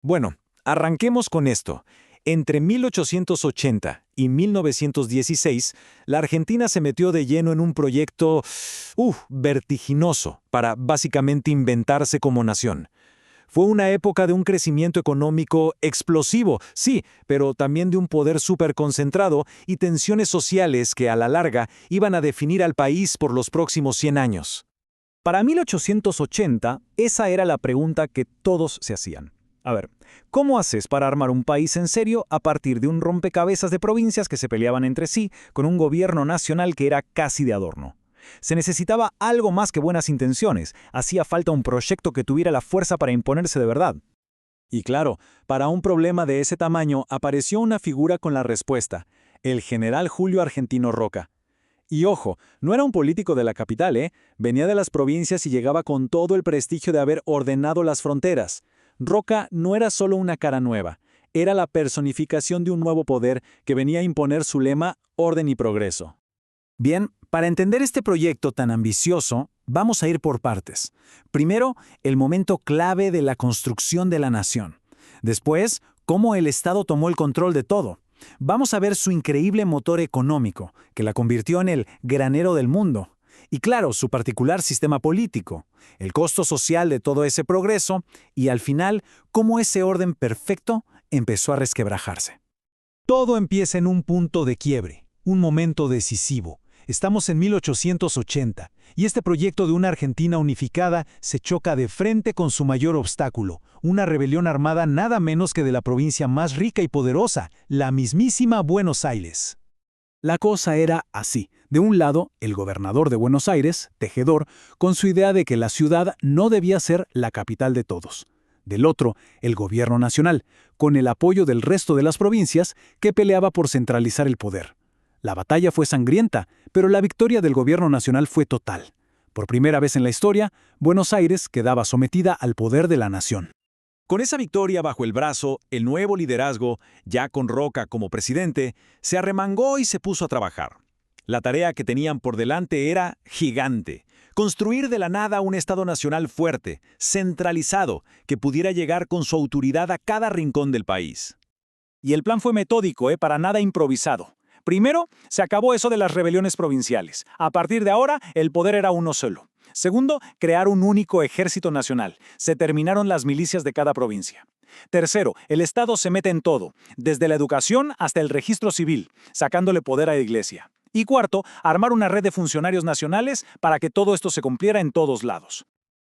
Bueno, arranquemos con esto. Entre 1880 y 1916, la Argentina se metió de lleno en un proyecto, vertiginoso, para básicamente inventarse como nación. Fue una época de un crecimiento económico explosivo, sí, pero también de un poder superconcentrado y tensiones sociales que a la larga iban a definir al país por los próximos 100 años. Para 1880, esa era la pregunta que todos se hacían. A ver, ¿cómo haces para armar un país en serio a partir de un rompecabezas de provincias que se peleaban entre sí con un gobierno nacional que era casi de adorno? Se necesitaba algo más que buenas intenciones, hacía falta un proyecto que tuviera la fuerza para imponerse de verdad. Y claro, para un problema de ese tamaño apareció una figura con la respuesta, el general Julio Argentino Roca. Y ojo, no era un político de la capital, ¿eh? Venía de las provincias y llegaba con todo el prestigio de haber ordenado las fronteras. Roca no era solo una cara nueva, era la personificación de un nuevo poder que venía a imponer su lema orden y progreso. Bien, para entender este proyecto tan ambicioso, vamos a ir por partes. Primero, el momento clave de la construcción de la nación. Después, cómo el Estado tomó el control de todo. Vamos a ver su increíble motor económico, que la convirtió en el granero del mundo. Y claro, su particular sistema político, el costo social de todo ese progreso y al final, cómo ese orden perfecto empezó a resquebrajarse. Todo empieza en un punto de quiebre, un momento decisivo. Estamos en 1880 y este proyecto de una Argentina unificada se choca de frente con su mayor obstáculo, una rebelión armada nada menos que de la provincia más rica y poderosa, la mismísima Buenos Aires. La cosa era así. De un lado, el gobernador de Buenos Aires, Tejedor, con su idea de que la ciudad no debía ser la capital de todos. Del otro, el gobierno nacional, con el apoyo del resto de las provincias, que peleaba por centralizar el poder. La batalla fue sangrienta, pero la victoria del gobierno nacional fue total. Por primera vez en la historia, Buenos Aires quedaba sometida al poder de la nación. Con esa victoria bajo el brazo, el nuevo liderazgo, ya con Roca como presidente, se arremangó y se puso a trabajar. La tarea que tenían por delante era gigante. Construir de la nada un Estado nacional fuerte, centralizado, que pudiera llegar con su autoridad a cada rincón del país. Y el plan fue metódico, para nada improvisado. Primero, se acabó eso de las rebeliones provinciales. A partir de ahora, el poder era uno solo. Segundo, crear un único ejército nacional. Se terminaron las milicias de cada provincia. Tercero, el Estado se mete en todo, desde la educación hasta el registro civil, sacándole poder a la Iglesia. Y cuarto, armar una red de funcionarios nacionales para que todo esto se cumpliera en todos lados.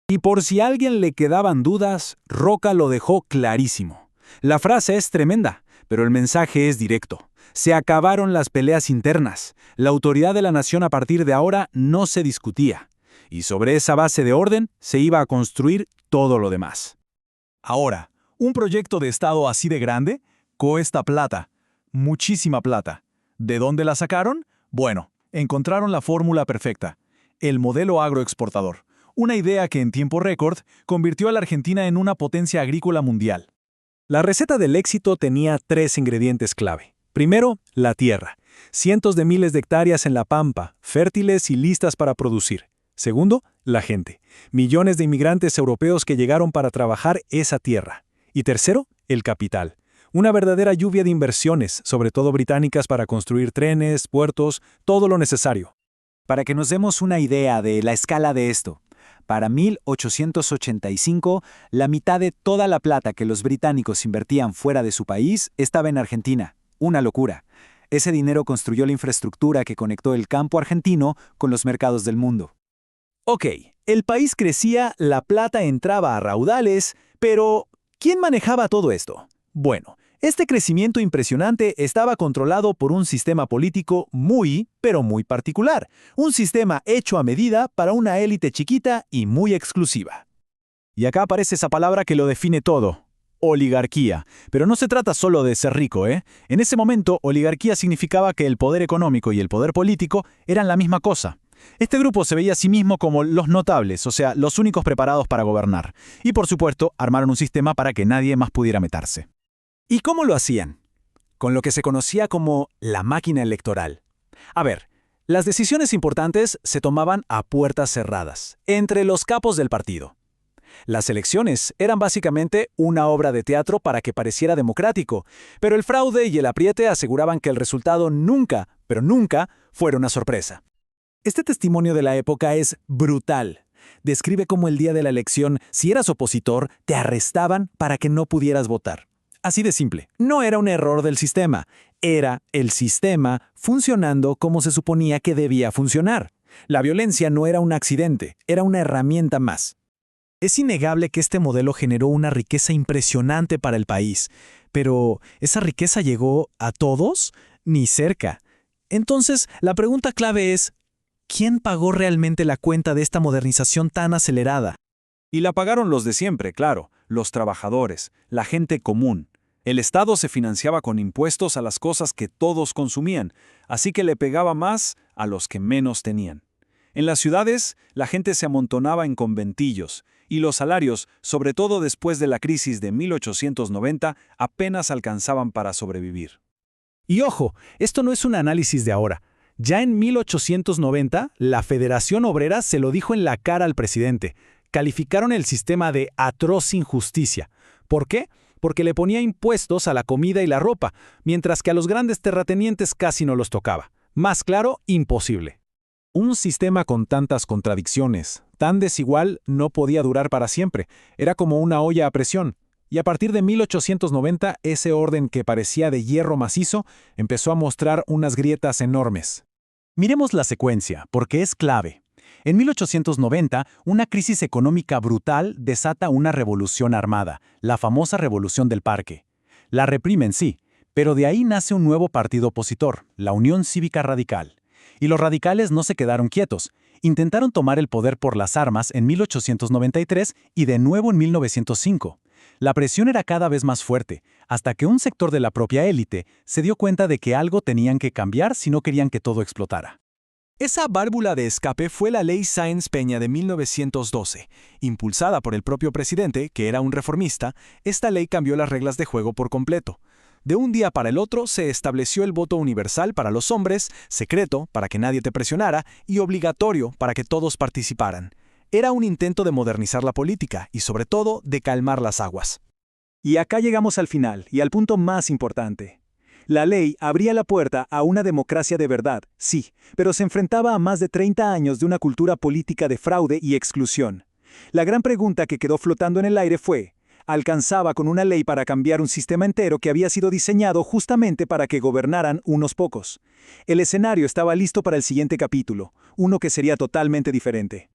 Y por si a alguien le quedaban dudas, Roca lo dejó clarísimo. La frase es tremenda, pero el mensaje es directo. Se acabaron las peleas internas. La autoridad de la nación a partir de ahora no se discutía. Y sobre esa base de orden se iba a construir todo lo demás. Ahora, un proyecto de Estado así de grande cuesta plata, muchísima plata. ¿De dónde la sacaron? Bueno, encontraron la fórmula perfecta, el modelo agroexportador, una idea que en tiempo récord convirtió a la Argentina en una potencia agrícola mundial. La receta del éxito tenía 3 ingredientes clave. Primero, la tierra. Cientos de miles de hectáreas en la pampa, fértiles y listas para producir. Segundo, la gente. Millones de inmigrantes europeos que llegaron para trabajar esa tierra. Y tercero, el capital. Una verdadera lluvia de inversiones, sobre todo británicas, para construir trenes, puertos, todo lo necesario. Para que nos demos una idea de la escala de esto, para 1885, la mitad de toda la plata que los británicos invertían fuera de su país estaba en Argentina. Una locura. Ese dinero construyó la infraestructura que conectó el campo argentino con los mercados del mundo. Ok, el país crecía, la plata entraba a raudales, pero ¿quién manejaba todo esto? Bueno, este crecimiento impresionante estaba controlado por un sistema político pero muy particular. Un sistema hecho a medida para una élite chiquita y muy exclusiva. Y acá aparece esa palabra que lo define todo. Oligarquía. Pero no se trata solo de ser rico, ¿eh? En ese momento, oligarquía significaba que el poder económico y el poder político eran la misma cosa. Este grupo se veía a sí mismo como los notables, o sea, los únicos preparados para gobernar. Y por supuesto, armaron un sistema para que nadie más pudiera meterse. ¿Y cómo lo hacían? Con lo que se conocía como la máquina electoral. A ver, las decisiones importantes se tomaban a puertas cerradas, entre los capos del partido. Las elecciones eran básicamente una obra de teatro para que pareciera democrático, pero el fraude y el apriete aseguraban que el resultado nunca, pero nunca, fuera una sorpresa. Este testimonio de la época es brutal. Describe cómo el día de la elección, si eras opositor, te arrestaban para que no pudieras votar. Así de simple. No era un error del sistema, era el sistema funcionando como se suponía que debía funcionar. La violencia no era un accidente, era una herramienta más. Es innegable que este modelo generó una riqueza impresionante para el país, pero ¿esa riqueza llegó a todos? Ni cerca. Entonces, la pregunta clave es, ¿quién pagó realmente la cuenta de esta modernización tan acelerada? Y la pagaron los de siempre, claro, los trabajadores, la gente común. El Estado se financiaba con impuestos a las cosas que todos consumían, así que le pegaba más a los que menos tenían. En las ciudades, la gente se amontonaba en conventillos, y los salarios, sobre todo después de la crisis de 1890, apenas alcanzaban para sobrevivir. Y ojo, esto no es un análisis de ahora. Ya en 1890, la Federación Obrera se lo dijo en la cara al presidente. Calificaron el sistema de atroz injusticia. ¿Por qué? Porque le ponía impuestos a la comida y la ropa, mientras que a los grandes terratenientes casi no los tocaba. Más claro, imposible. Un sistema con tantas contradicciones, tan desigual, no podía durar para siempre. Era como una olla a presión. Y a partir de 1890, ese orden que parecía de hierro macizo empezó a mostrar unas grietas enormes. Miremos la secuencia, porque es clave. En 1890, una crisis económica brutal desata una revolución armada, la famosa Revolución del Parque. La reprimen, sí, pero de ahí nace un nuevo partido opositor, la Unión Cívica Radical. Y los radicales no se quedaron quietos. Intentaron tomar el poder por las armas en 1893 y de nuevo en 1905. La presión era cada vez más fuerte, hasta que un sector de la propia élite se dio cuenta de que algo tenían que cambiar si no querían que todo explotara. Esa válvula de escape fue la Ley Sáenz-Peña de 1912. Impulsada por el propio presidente, que era un reformista, esta ley cambió las reglas de juego por completo. De un día para el otro se estableció el voto universal para los hombres, secreto para que nadie te presionara y obligatorio para que todos participaran. Era un intento de modernizar la política y, sobre todo, de calmar las aguas. Y acá llegamos al final y al punto más importante. La ley abría la puerta a una democracia de verdad, sí, pero se enfrentaba a más de 30 años de una cultura política de fraude y exclusión. La gran pregunta que quedó flotando en el aire fue, ¿alcanzaba con una ley para cambiar un sistema entero que había sido diseñado justamente para que gobernaran unos pocos? El escenario estaba listo para el siguiente capítulo, uno que sería totalmente diferente.